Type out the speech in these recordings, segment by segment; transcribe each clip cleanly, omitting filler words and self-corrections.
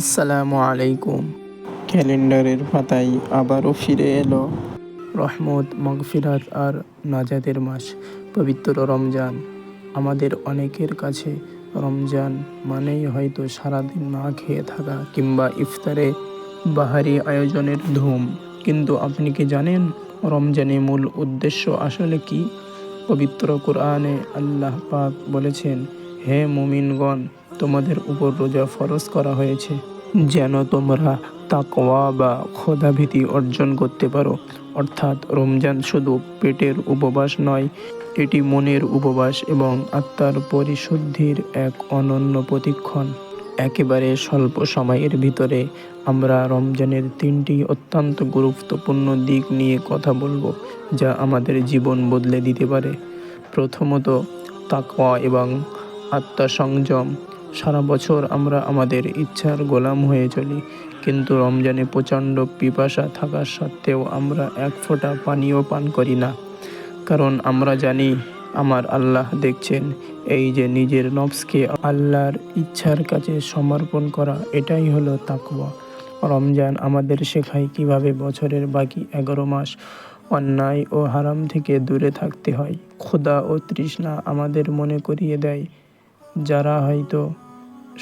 আসসালামু আলাইকুম। ক্যালেন্ডারের পাতায় আবারও ফিরে এলো রহমত, মাগফিরাত আর নাজাতের মাস, পবিত্র রমজান। আমাদের অনেকের কাছে রমজান মানেই হয়তো সারাদিন না খেয়ে থাকা কিংবা ইফতারে বাহারি আয়োজনের ধুম। কিন্তু আপনি কি জানেন রমজানের মূল উদ্দেশ্য আসলে কি? পবিত্র কোরআনে আল্লাহ পাক বলেছেন, হে মুমিনগণ, তোমাদের উপর রোজা ফরজ করা হয়েছে যেন তোমরা তাকওয়া বা খোদাভীতি অর্জন করতে পারো। অর্থাৎ রমজান শুধু পেটের উপবাস নয়, এটি মনের উপবাস এবং আত্মার পরিশুদ্ধির এক অনন্য প্রতিক্ষণ। একেবারে স্বল্প সময়ের ভিতরে আমরা রমজানের 3টি অত্যন্ত গুরুত্বপূর্ণ দিক নিয়ে কথা বলবো, যা আমাদের জীবন বদলে দিতে পারে। প্রথমত, তাকওয়া এবং আত্মসংযম। সারা বছর আমরা আমাদের ইচ্ছার গোলাম হয়ে চলি, কিন্তু রমজানে প্রচণ্ড পিপাসা থাকা সত্ত্বেও আমরা এক ফোঁটা পানিও পান করি না, কারণ আমরা জানি আমার আল্লাহ দেখছেন। এই যে নিজের নফসকে আল্লাহর ইচ্ছার কাছে সমর্পণ করা, এটাই হলো তাকওয়া। রমজান আমাদের শেখায় কিভাবে বছরের বাকি 11 মাস অন্যায় ও হারাম থেকে দূরে থাকতে হয়। ক্ষুধা ও তৃষ্ণা আমাদের মনে করিয়ে দেয় যারা হয়তো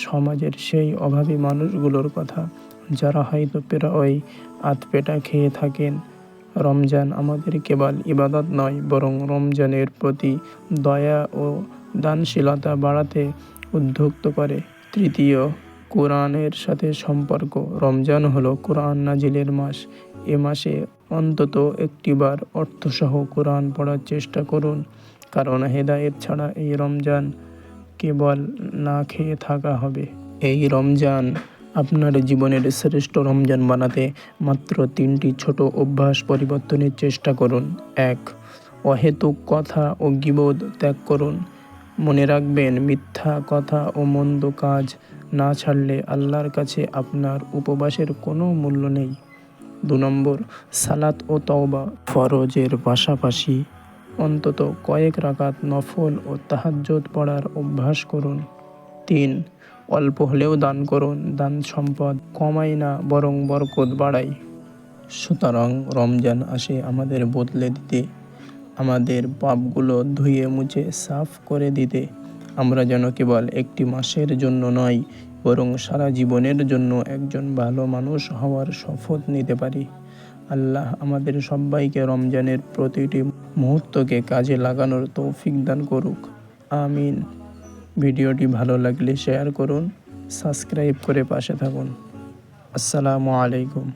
সমাজের সেই অভাবী মানুষগুলোর কথা, যারা হয়তো প্রায় আধপেটা খেয়ে থাকেন। রমজান আমাদের কেবল ইবাদত নয়, বরং রমজানের প্রতি দয়া ও দানশীলতা বাড়াতে উদ্বুদ্ধ করে। তৃতীয়, কোরআনের সাথে সম্পর্ক। রমজান হলো কোরআন নাজিলের মাস। এ মাসে অন্তত একটিবার অর্থসহ কোরআন পড়ার চেষ্টা করুন, কারণ হেদায়েত ছাড়া এই রমজান কেবল না খেয়ে থাকা হবে। এই রমজান আপনার জীবনের শ্রেষ্ঠ রমজান বানাতে মাত্র 3টি ছোট অভ্যাস পরিবর্তনের চেষ্টা করুন। 1. অহেতুক কথা ও গীবত ত্যাগ করুন। মনে রাখবেন, মিথ্যা কথা ও মন্দ কাজ না ছাড়লে আল্লাহর কাছে আপনার উপবাসের কোনো মূল্য নেই। 2 নম্বর, সালাত ও তওবা। ফরজের পাশাপাশি অন্তত কয়েক রাকাত নফল ও তাহাজ্জুদ পড়ার অভ্যাস করুন। 3. অল্প হলেও দান করুন। দান সম্পদ কমায় না, বরং বরকত বাড়ায়। সুতরাং রমজান আসে আমাদের বদলে দিতে, আমাদের পাপগুলো ধুয়ে মুছে সাফ করে দিতে। আমরা যেন কেবল একটি মাসের জন্য নয়, বরং সারা জীবনের জন্য একজন ভালো মানুষ হওয়ার শপথ নিতে পারি। আল্লাহ আমাদের সবাইকে রমজানের প্রতিটি মুহূর্তকে কাজে লাগানোর তৌফিক দান করুক। আমিন। ভিডিওটি ভালো লাগলে শেয়ার করুন, সাবস্ক্রাইব করে পাশে থাকুন। আসসালামু আলাইকুম।